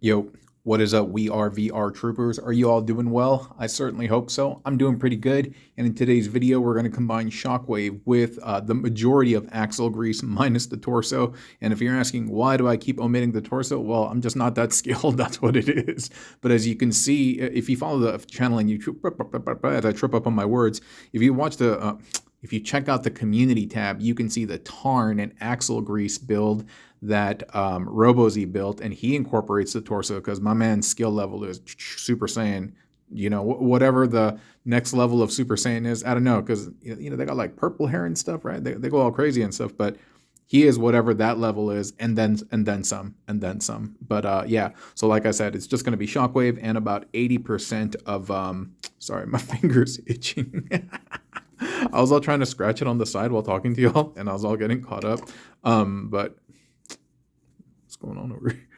Yo, what is up? We are VR Troopers. Are you all doing well? I certainly hope so. I'm doing pretty good. And in today's video, we're going to combine Shockwave with the majority of Axlegrease minus the torso. And if you're asking, why do I keep omitting the torso? Well, I'm just not that skilled. That's what it is. But as you can see, if you follow the channel and you as I trip up on my words, if you watch the... if you check out the community tab, you can see the Tarn and Axlegrease build that Robozy built, and he incorporates the torso because my man's skill level is Super Saiyan. You know, whatever the next level of Super Saiyan is, I don't know, because they got like purple hair and stuff, right? They go all crazy and stuff, but he is whatever that level is, and then some, and then some. But yeah, so like I said, it's just going to be Shockwave and about 80% of sorry, my finger's itching. I was all trying to scratch it on the side while talking to y'all, and I was all getting caught up. But what's going on over here?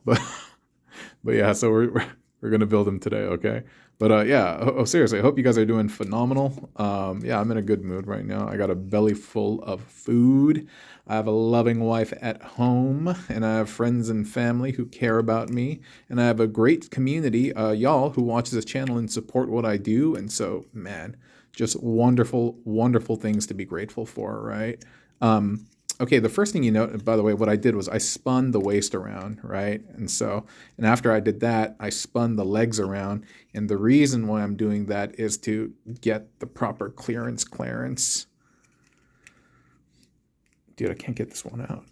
but yeah, so we're gonna build him today, okay? But yeah, seriously, I hope you guys are doing phenomenal. Yeah, I'm in a good mood right now. I got a belly full of food. I have a loving wife at home, and I have friends and family who care about me, and I have a great community, y'all, who watch this channel and support what I do. And so, man, just wonderful, wonderful things to be grateful for, right? Okay, the first thing you note, by the way, what I did was I spun the waist around, right? And after I did that, I spun the legs around. And the reason why I'm doing that is to get the proper clearance. Dude, I can't get this one out.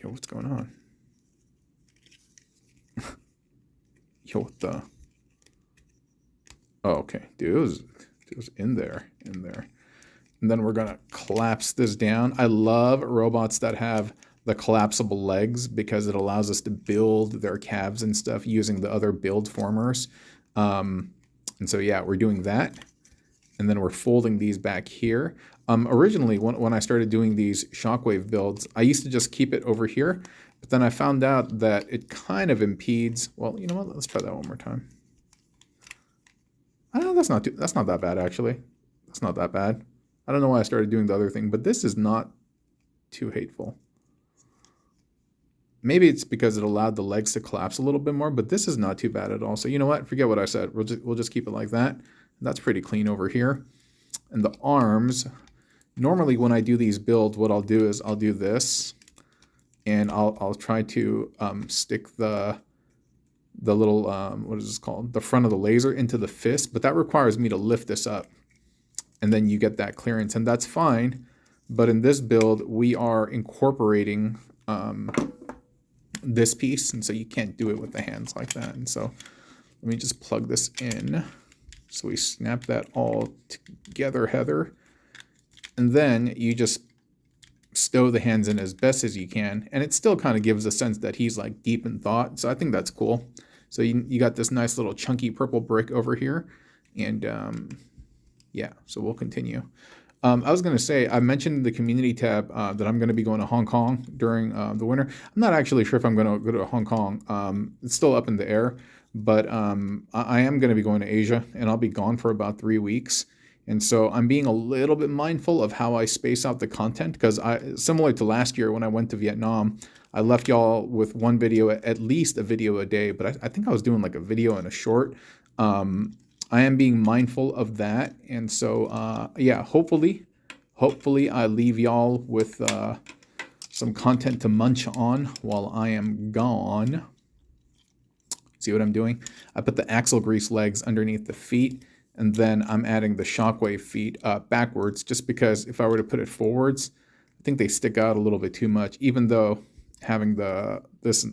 Yo, what's going on? Yo, what the? Oh, okay, dude, it was in there. And then we're gonna collapse this down. I love robots that have the collapsible legs because it allows us to build their calves and stuff using the other build formers. And so yeah, we're doing that. And then we're folding these back here. Originally, when I started doing these Shockwave builds, I used to just keep it over here. But then I found out that it kind of impedes. Well, you know what? Let's try that one more time. That's not that bad, actually. That's not that bad. I don't know why I started doing the other thing, but this is not too hateful. Maybe it's because it allowed the legs to collapse a little bit more, but this is not too bad at all. So you know what? Forget what I said. We'll just keep it like that. That's pretty clean over here. And the arms, normally when I do these builds, what I'll do is I'll do this, and I'll try to stick the little, what is this called? The front of the laser into the fist, but that requires me to lift this up. And then you get that clearance, and that's fine. But in this build, we are incorporating this piece, and so you can't do it with the hands like that. And so let me just plug this in. So we snap that all together, Heather. And then you just stow the hands in as best as you can. And it still kind of gives a sense that he's like deep in thought. So I think that's cool. So you got this nice little chunky purple brick over here. And yeah, so we'll continue. I was going to say, I mentioned in the community tab that I'm going to be going to Hong Kong during the winter. I'm not actually sure if I'm going to go to Hong Kong. It's still up in the air, but I am going to be going to Asia, and I'll be gone for about 3 weeks. And so I'm being a little bit mindful of how I space out the content, because similar to last year when I went to Vietnam, I left y'all with one video, at least a video a day, but I think I was doing like a video and a short. I am being mindful of that. And so, yeah, hopefully I leave y'all with some content to munch on while I am gone. See what I'm doing? I put the Axlegrease legs underneath the feet, and then I'm adding the Shockwave feet backwards, just because if I were to put it forwards, I think they stick out a little bit too much, even though having this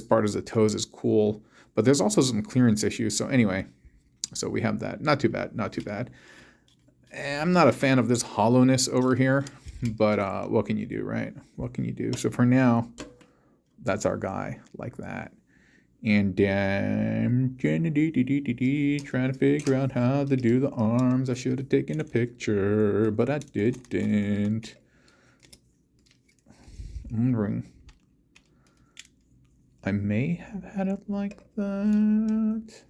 part as the toes is cool. But there's also some clearance issues. So anyway, so we have that. Not too bad, not too bad. I'm not a fan of this hollowness over here, but what can you do, right? What can you do? So for now, that's our guy, like that. And I'm trying to figure out how to do the arms. I should have taken a picture, but I didn't. I'm wondering. I may have had it like that.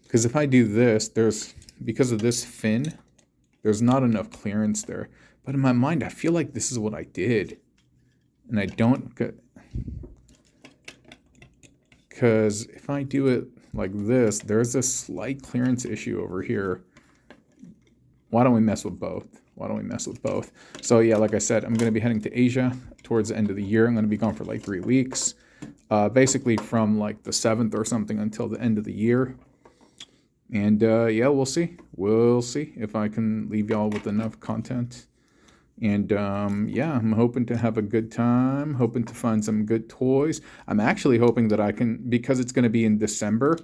Because if I do this, because of this fin, There's not enough clearance there. But in my mind, I feel like this is what I did. And I don't, because if I do it like this, there's a slight clearance issue over here. Why don't we mess with both? Why don't we mess with both? So yeah, like I said, I'm going to be heading to Asia towards the end of the year. I'm going to be gone for like 3 weeks, basically from like the 7th or something until the end of the year. And yeah, we'll see. We'll see if I can leave y'all with enough content. And yeah, I'm hoping to have a good time, hoping to find some good toys. I'm actually hoping that I can, because it's going to be in December,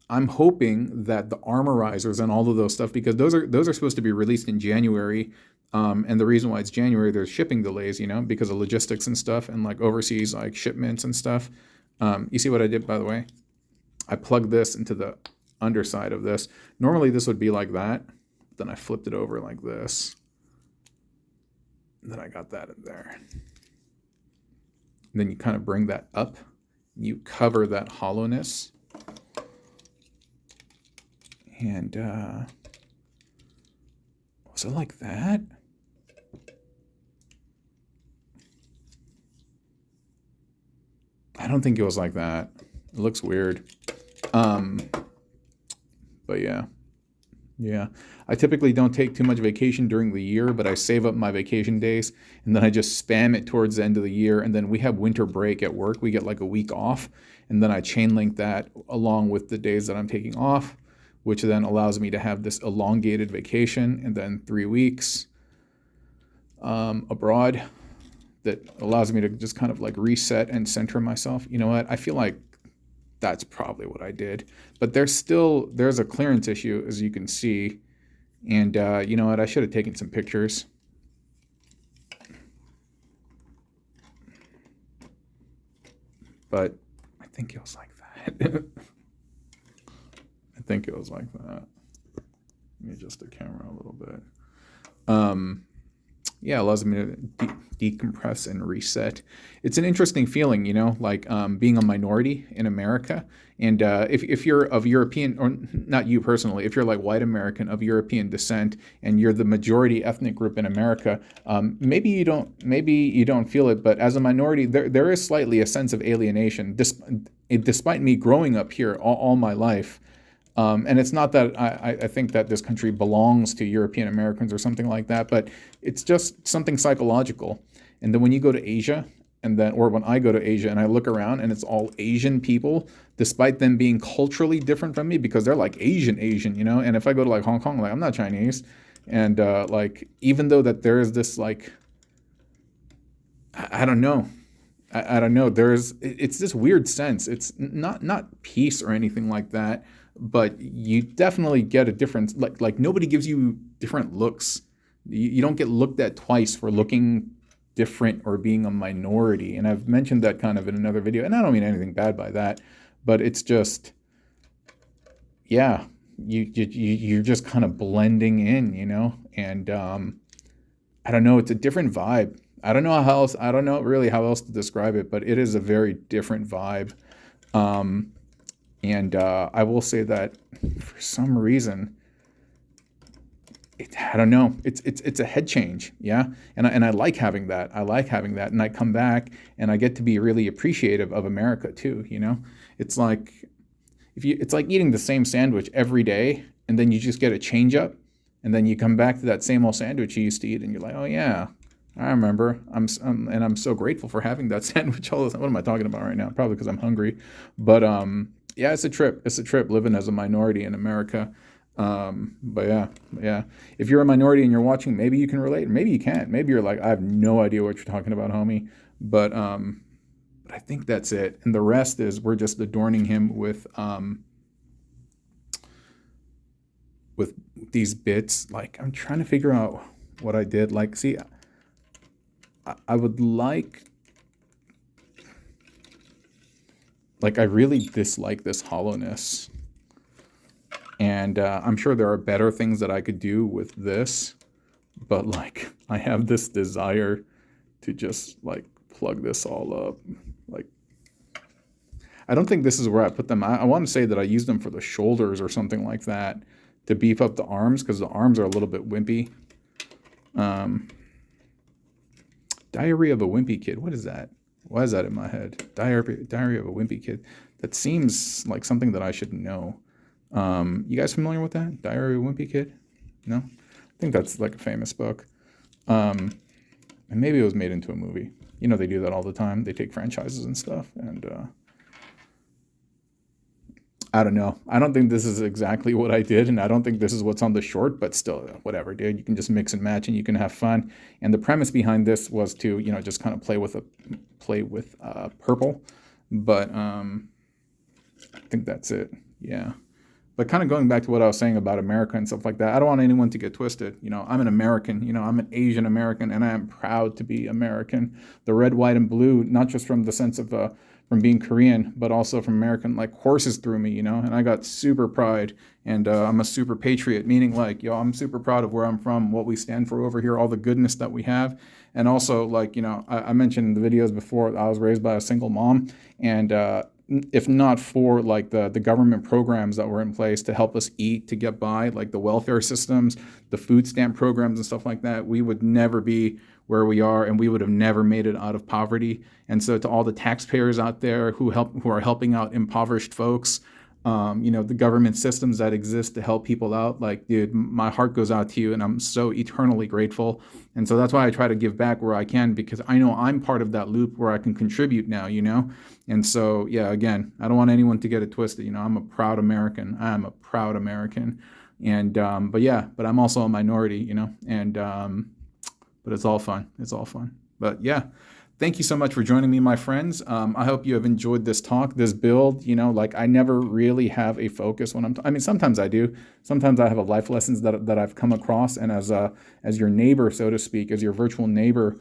I'm hoping that the armorizers and all of those stuff, because those are supposed to be released in January. And the reason why it's January, there's shipping delays, you know, because of logistics and stuff and like overseas like shipments and stuff. You see what I did, by the way? I plugged this into the underside of this. Normally this would be like that. Then I flipped it over like this. And then I got that in there. And then you kind of bring that up. You cover that hollowness. And was it like that? I don't think it was like that. It looks weird. But yeah. Yeah. I typically don't take too much vacation during the year, but I save up my vacation days and then I just spam it towards the end of the year. And then we have winter break at work. We get like a week off. And then I chain link that along with the days that I'm taking off, which then allows me to have this elongated vacation and then 3 weeks abroad that allows me to just kind of like reset and center myself. You know what? I feel like that's probably what I did. But there's a clearance issue, as you can see. And you know what? I should have taken some pictures. But I think it was like that. I think it was like that. Let me adjust the camera a little bit. Yeah, it allows me to decompress and reset. It's an interesting feeling, you know, like being a minority in America. And if you're of European, or not you personally, if you're like white American of European descent and you're the majority ethnic group in America, maybe you don't feel it, but as a minority, there is slightly a sense of alienation, despite me growing up here all my life. And it's not that I think that this country belongs to European Americans or something like that, but it's just something psychological. And then when you go to Asia, or when I go to Asia and I look around and it's all Asian people, despite them being culturally different from me, because they're like Asian, you know? And if I go to like Hong Kong, like I'm not Chinese. And like, even though that there is this like, I don't know. I don't know. It's this weird sense. It's not peace or anything like that, but you definitely get a difference. Like nobody gives you different looks. You don't get looked at twice for looking different or being a minority. And I've mentioned that kind of in another video. And I don't mean anything bad by that, but it's just, yeah, you're just kind of blending in, you know. And I don't know. It's a different vibe. I don't know really how else to describe it, but it is a very different vibe. And I will say that for some reason, I don't know. It's a head change, yeah. And I like having that. And I come back and I get to be really appreciative of America too. You know, it's like it's like eating the same sandwich every day, and then you just get a change up, and then you come back to that same old sandwich you used to eat, and you're like, oh yeah, I remember. I'm so grateful for having that sandwich all the time. What am I talking about right now? Probably because I'm hungry, but yeah, it's a trip. It's a trip living as a minority in America. But yeah. If you're a minority and you're watching, maybe you can relate. Maybe you can't. Maybe you're like, I have no idea what you're talking about, homie. But I think that's it. And the rest is we're just adorning him with these bits. Like I'm trying to figure out what I did. Like, see, I would like I really dislike this hollowness. And I'm sure there are better things that I could do with this, but like I have this desire to just like plug this all up. Like, I don't think this is where I put them. I want to say that I used them for the shoulders or something like that, to beef up the arms, because the arms are a little bit wimpy. Diary of a Wimpy Kid. What is that? Why is that in my head? Diary of a Wimpy Kid. That seems like something that I should know. You guys familiar with that? Diary of a Wimpy Kid? No? I think that's like a famous book. And maybe it was made into a movie. You know, they do that all the time. They take franchises and stuff. And I don't know. I don't think this is exactly what I did, and I don't think this is what's on the short, but still, whatever, dude. You can just mix and match, and you can have fun. And the premise behind this was to, you know, just kind of play with purple. But I think that's it. Yeah. But kind of going back to what I was saying about America and stuff like that, I don't want anyone to get twisted. You know, I'm an American. You know, I'm an Asian American, and I am proud to be American. The red, white, and blue, not just from the sense of from being Korean, but also from American, like courses through me, you know, and I got super pride, and I'm a super patriot, meaning like, yo, I'm super proud of where I'm from, what we stand for over here, all the goodness that we have. And also, like, you know, I mentioned in the videos before, I was raised by a single mom, and if not for like the government programs that were in place to help us eat, to get by, like the welfare systems, the food stamp programs and stuff like that, we would never be where we are, and we would have never made it out of poverty. And so to all the taxpayers out there who are helping out impoverished folks, you know, the government systems that exist to help people out, like, dude, my heart goes out to you, and I'm so eternally grateful. And so that's why I try to give back where I can, because I know I'm part of that loop where I can contribute now, you know? And so, yeah, again, I don't want anyone to get it twisted. You know, I'm a proud American. I'm a proud American. And, but I'm also a minority, you know, and, but it's all fun. It's all fun. But yeah, thank you so much for joining me, my friends. I hope you have enjoyed this talk, this build. You know, like I never really have a focus when I mean, sometimes I do. Sometimes I have a life lessons that I've come across. And as your neighbor, so to speak, as your virtual neighbor,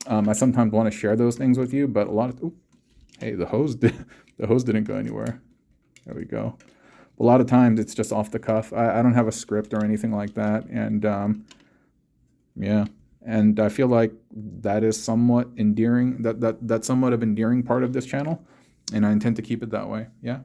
I sometimes want to share those things with you. But a lot of, hey, the hose didn't go anywhere. There we go. A lot of times it's just off the cuff. I don't have a script or anything like that. And yeah. And I feel like that is somewhat endearing, that's somewhat of an endearing part of this channel, and I intend to keep it that way. Yeah.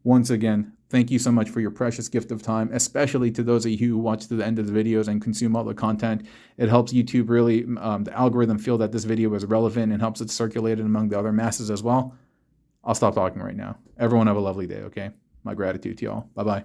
Once again, thank you so much for your precious gift of time, especially to those of you who watch to the end of the videos and consume all the content. It helps YouTube really, the algorithm feel that this video is relevant, and helps it circulate it among the other masses as well. I'll stop talking right now. Everyone have a lovely day, okay? My gratitude to y'all. Bye-bye.